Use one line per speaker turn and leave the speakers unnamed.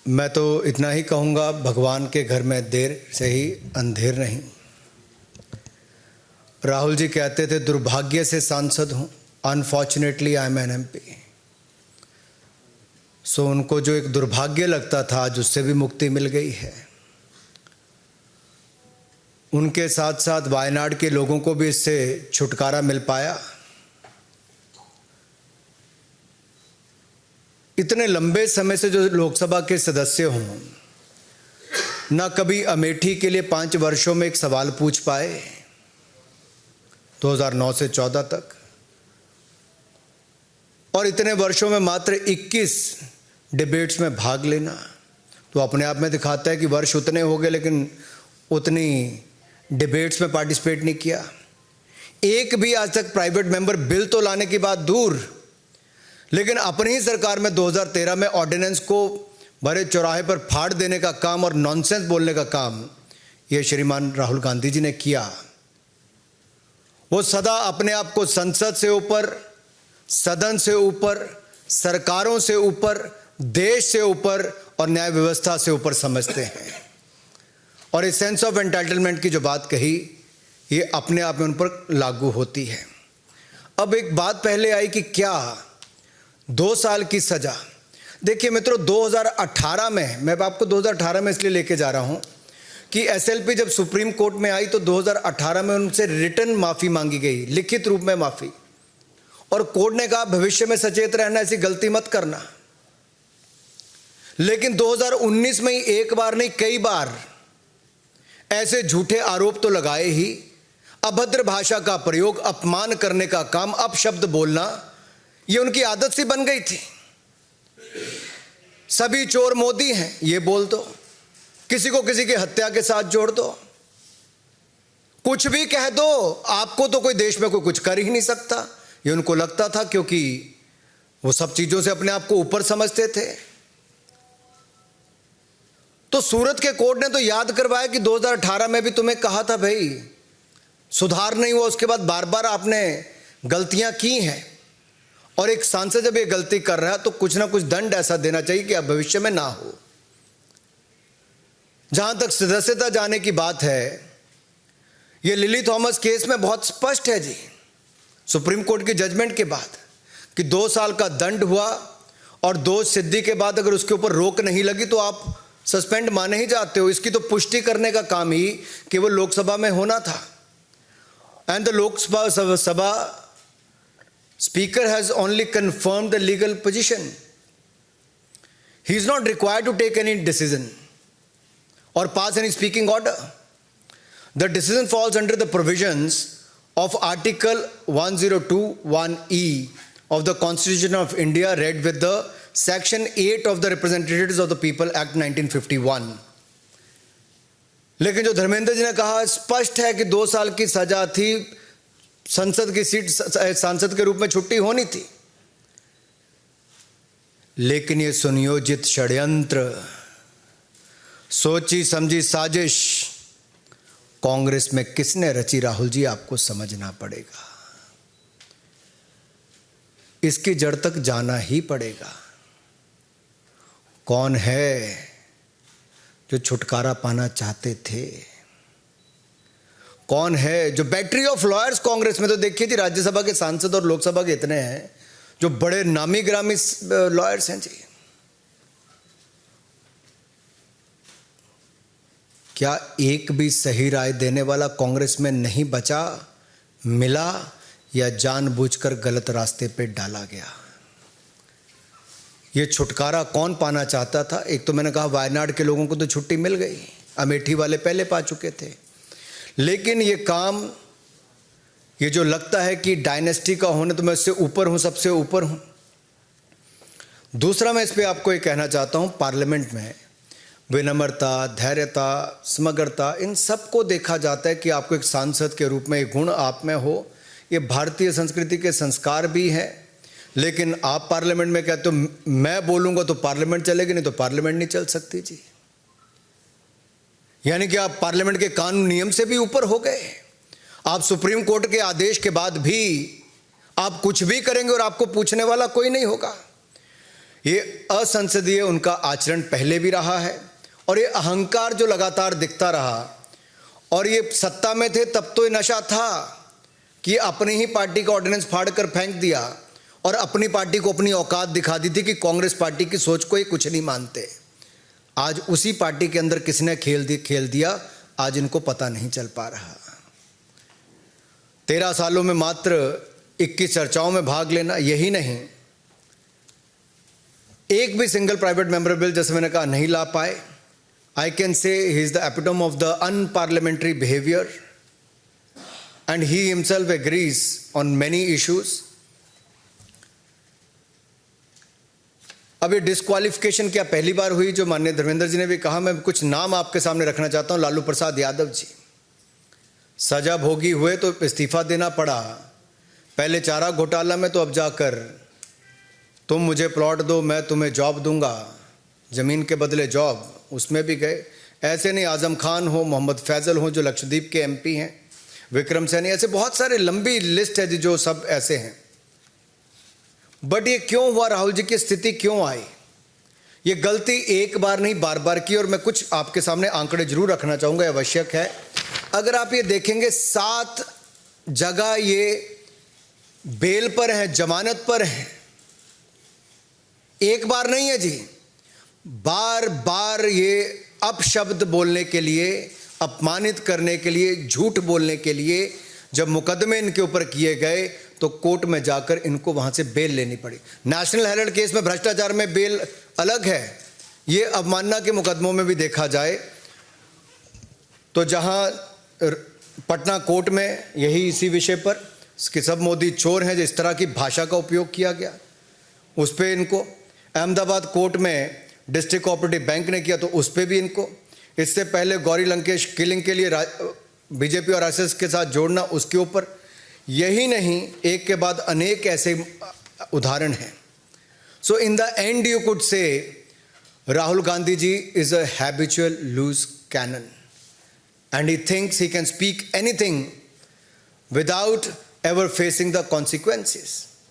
मैं तो इतना ही कहूँगा, भगवान के घर में देर से ही अंधेर नहीं। राहुल जी कहते थे दुर्भाग्य से सांसद हूँ, unfortunately I am an MP. So उनको जो एक दुर्भाग्य लगता था आज उससे भी मुक्ति मिल गई है। उनके साथ साथ वायनाड के लोगों को भी इससे छुटकारा मिल पाया। इतने लंबे समय से जो लोकसभा के सदस्य हों, ना कभी अमेठी के लिए 5 वर्षों में एक सवाल पूछ पाए 2009 से 14 तक, और इतने वर्षों में मात्र 21 डिबेट्स में भाग लेना तो अपने आप में दिखाता है कि वर्ष उतने हो गए लेकिन उतनी डिबेट्स में पार्टिसिपेट नहीं किया। एक भी आज तक प्राइवेट मेंबर बिल तो लाने की बात दूर, लेकिन अपनी ही सरकार में 2013 में ऑर्डिनेंस को भरे चौराहे पर फाड़ देने का काम और नॉनसेंस बोलने का काम ये श्रीमान राहुल गांधी जी ने किया। वो सदा अपने आप को संसद से ऊपर, सदन से ऊपर, सरकारों से ऊपर, देश से ऊपर और न्याय व्यवस्था से ऊपर समझते हैं। और इस सेंस ऑफ एंटाइटलमेंट की जो बात कही ये अपने आप में उन पर लागू होती है। अब एक बात पहले आई कि क्या 2 साल की सजा। देखिए मित्रों, 2018 में, मैं आपको 2018 में इसलिए लेके जा रहा हूं कि एसएलपी जब सुप्रीम कोर्ट में आई तो 2018 में उनसे रिटर्न माफी मांगी गई, लिखित रूप में माफी, और कोर्ट ने कहा भविष्य में सचेत रहना, ऐसी गलती मत करना। लेकिन 2019 में ही एक बार नहीं कई बार ऐसे झूठे आरोप तो लगाए ही। अभद्र भाषा का प्रयोग, अपमान करने का काम, अपशब्द बोलना, ये उनकी आदत सी बन गई थी। सभी चोर मोदी हैं ये बोल दो, किसी को किसी की हत्या के साथ जोड़ दो, कुछ भी कह दो, आपको तो कोई देश में कोई कुछ कर ही नहीं सकता, ये उनको लगता था, क्योंकि वो सब चीजों से अपने आप को ऊपर समझते थे। तो सूरत के कोर्ट ने तो याद करवाया कि 2018 में भी तुम्हें कहा था भाई सुधार नहीं हुआ, उसके बाद बार बार आपने गलतियां की हैं, और एक सांसद जब ये गलती कर रहा है तो कुछ ना कुछ दंड ऐसा देना चाहिए कि अब भविष्य में ना हो। जहां तक सदस्यता जाने की बात है, ये लिली थॉमस केस में बहुत स्पष्ट है जी, सुप्रीम कोर्ट की जजमेंट के बाद, कि 2 साल का दंड हुआ और दोष सिद्धि के बाद अगर उसके ऊपर रोक नहीं लगी तो आप सस्पेंड माने ही जाते हो। इसकी तो पुष्टि करने का काम ही केवल लोकसभा में होना था। And the Lok Sabha Speaker has only confirmed the legal position. He is not required to take any decision or pass any speaking order. The decision falls under the provisions of Article 102(1)(e) of the Constitution of India, read with the Section 8 of the Representatives of the People Act 1951. लेकिन जो धर्मेंद्र जी ने कहा स्पष्ट है कि 2 साल की सजा थी, संसद की सीट सांसद के रूप में छुट्टी होनी थी। लेकिन ये सुनियोजित षड्यंत्र, सोची समझी साजिश कांग्रेस में किसने रची, राहुल जी आपको समझना पड़ेगा। इसकी जड़ तक जाना ही पड़ेगा। कौन है जो छुटकारा पाना चाहते थे? कौन है जो बैटरी ऑफ लॉयर्स कांग्रेस में? तो देखिए जी, राज्यसभा के सांसद और लोकसभा के इतने हैं जो बड़े नामी ग्रामी लॉयर्स हैं जी। क्या एक भी सही राय देने वाला कांग्रेस में नहीं बचा, मिला, या जानबूझकर गलत रास्ते पे डाला गया? ये छुटकारा कौन पाना चाहता था? एक तो मैंने कहा वायनाड के लोगों को तो छुट्टी मिल गई, अमेठी वाले पहले पा चुके थे, लेकिन ये काम, ये जो लगता है कि डायनेस्टी का होने, तो मैं इससे ऊपर हूं, सबसे ऊपर हूं। दूसरा मैं इस पे आपको ये कहना चाहता हूं, पार्लियामेंट में विनम्रता, धैर्यता, समग्रता, इन सबको देखा जाता है कि आपको एक सांसद के रूप में ये गुण आप में हो। ये भारतीय संस्कृति के संस्कार भी हैं। लेकिन आप पार्लियामेंट में कहते हो मैं बोलूंगा तो पार्लियामेंट चलेगी, नहीं तो पार्लियामेंट नहीं चल सकती जी। यानी कि आप पार्लियामेंट के कानून नियम से भी ऊपर हो गए। आप सुप्रीम कोर्ट के आदेश के बाद भी आप कुछ भी करेंगे और आपको पूछने वाला कोई नहीं होगा। ये असंसदीय उनका आचरण पहले भी रहा है, और ये अहंकार जो लगातार दिखता रहा, और ये सत्ता में थे तब तो ये नशा था कि अपनी ही पार्टी का ऑर्डिनेंस फाड़ कर फेंक दिया और अपनी पार्टी को अपनी औकात दिखा दी थी कि कांग्रेस पार्टी की सोच को ये कुछ नहीं मानते। आज उसी पार्टी के अंदर किसने खेल दिया, आज इनको पता नहीं चल पा रहा। 13 सालों में मात्र 21 चर्चाओं में भाग लेना, यही नहीं एक भी सिंगल प्राइवेट मेंबर बिल, जैसे मैंने कहा, नहीं ला पाए। I can say he is the epitome of the unparliamentary behavior, and he himself agrees on many issues. अब ये डिस्क्वालिफिकेशन क्या पहली बार हुई? जो माननीय धर्मेंद्र जी ने भी कहा, मैं कुछ नाम आपके सामने रखना चाहता हूं। लालू प्रसाद यादव जी, सजा भोगी हुए तो इस्तीफा देना पड़ा। पहले चारा घोटाला में, तो अब जाकर तुम मुझे प्लॉट दो, मैं तुम्हें जॉब दूंगा, ज़मीन के बदले जॉब, उसमें भी गए। ऐसे नहीं, आज़म खान हो, मोहम्मद फैज़ल हो जो लक्षद्वीप के MP हैं, विक्रम सैनी, ऐसे बहुत सारे, लंबी लिस्ट है जी, जो सब ऐसे हैं। बट ये क्यों हुआ? राहुल जी की स्थिति क्यों आई? ये गलती एक बार नहीं, बार बार की। और मैं कुछ आपके सामने आंकड़े जरूर रखना चाहूँगा, आवश्यक है। अगर आप ये देखेंगे, 7 जगह ये बेल पर हैं, जमानत पर हैं। एक बार नहीं है जी, बार बार ये अपशब्द बोलने के लिए, अपमानित करने के लिए, झूठ बोलने के लिए जब मुकदमे इनके ऊपर किए गए तो कोर्ट में जाकर इनको वहां से बेल लेनी पड़ी। नेशनल हेराल्ड केस में भ्रष्टाचार में बेल अलग है, ये अवमानना के मुकदमों में भी देखा जाए तो जहां पटना कोर्ट में यही इसी विषय पर कि सब मोदी चोर हैं, जिस तरह की भाषा का उपयोग किया गया, उस पर इनको। अहमदाबाद कोर्ट में डिस्ट्रिक्ट कोऑपरेटिव बैंक ने किया तो उस पर भी इनको। इससे पहले गौरी लंकेश किलिंग के लिए बीजेपी और RSS के साथ जोड़ना, उसके ऊपर। यही नहीं, एक के बाद अनेक ऐसे उदाहरण हैं। So in the end you could say Rahul Gandhi ji is a habitual loose cannon, and he thinks he can speak anything without ever facing the consequences.